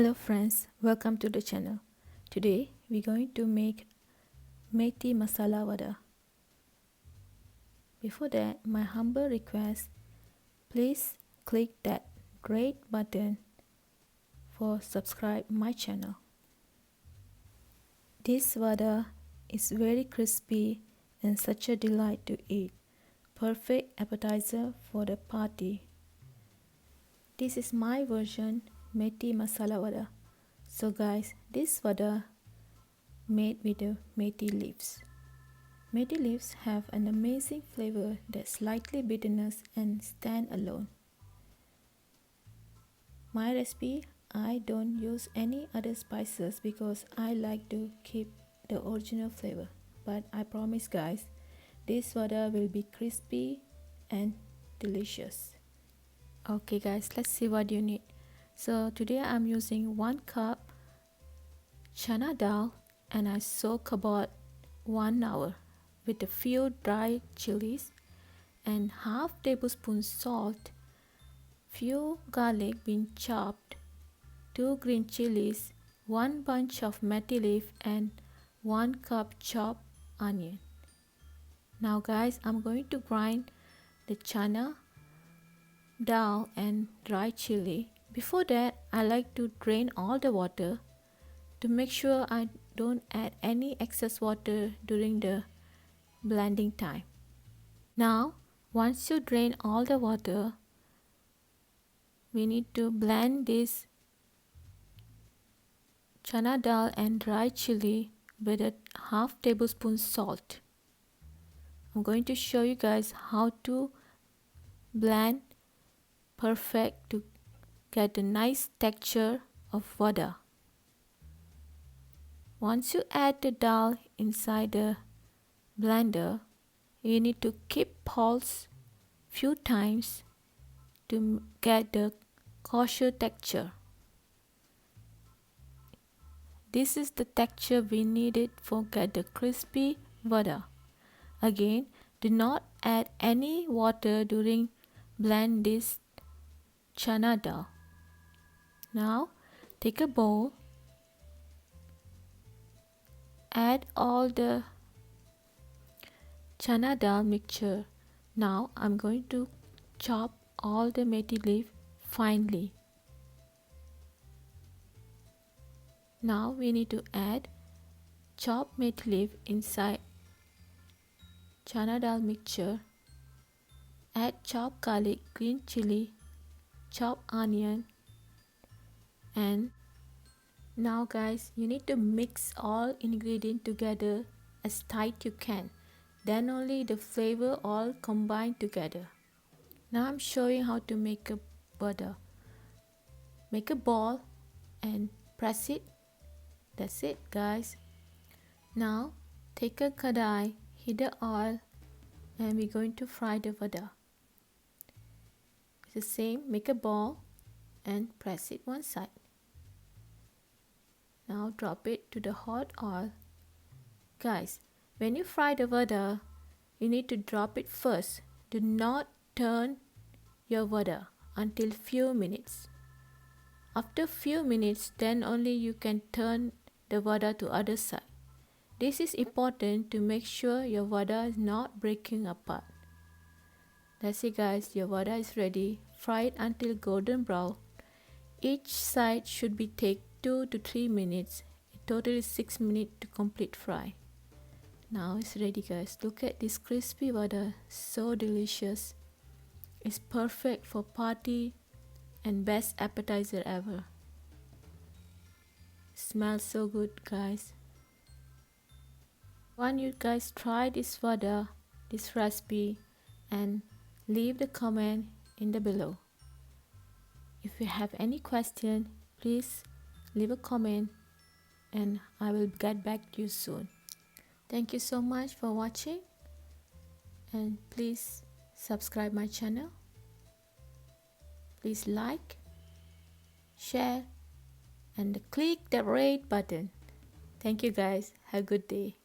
Hello friends, welcome to the channel. Today we're going to make Methi Masala Vada. Before that, my humble request, please click that red button for subscribe my channel. This vada is very crispy and such a delight to eat. Perfect appetizer for the party. This is my version Methi Masala Vada. So guys, this vada made with the methi leaves. Methi leaves have an amazing flavor that's slightly bitterness and stand alone. My recipe, I don't use any other spices because I like to keep the original flavor. But I promise guys, this vada will be crispy and delicious. Okay guys, let's see what you need. So today I'm using 1 cup Chana Dhal and I soak about 1 hour with a few dry chilies and half tablespoon salt, few garlic being chopped, 2 green chillies, 1 bunch of methi leaf and 1 cup chopped onion. Now guys, I'm going to grind the Chana Dhal and dry chili. Before that, I like to drain all the water to make sure I don't add any excess water during the blending time. Now, once you drain all the water, we need to blend this Chana Dhal and dry chili with a half tablespoon salt. I'm going to show you guys how to blend perfect to get a nice texture of vada. Once you add the dal inside the blender, you need to keep pulse few times to get the coarser texture. This is the texture we needed for get the crispy vada. Again, do not add any water during blend this Chana Dhal. Now, take a bowl, add all the Chana Dhal mixture. Now, I'm going to chop all the methi leaf finely. Now, we need to add chopped methi leaf inside Chana Dhal mixture. Add chopped garlic, green chili, chopped onion, and now guys, you need to mix all ingredients together as tight you can. Then only the flavor all combine together. Now I'm showing how to make a vada. Make a ball and press it. That's it guys. Now take a kadalai, heat the oil, and we're going to fry the vada. It's the same, make a ball and press it one side. Now drop it to the hot oil. Guys, when you fry the vada, you need to drop it first. Do not turn your vada until few minutes. After few minutes, then only you can turn the vada to other side. This is important to make sure your vada is not breaking apart. That's it guys, your vada is ready. Fry it until golden brown. Each side should be take 2 to 3 minutes. It total is 6 minutes to complete fry. Now it's ready guys. Look at this crispy vada, so delicious. It's perfect for party and best appetizer ever. Smells so good guys. Want you guys try this vada, this recipe, and leave the comment in the below. If you have any question, please leave a comment and I will get back to you soon. Thank you so much for watching and please subscribe my channel. Please like, share and click the red button. Thank you guys. Have a good day.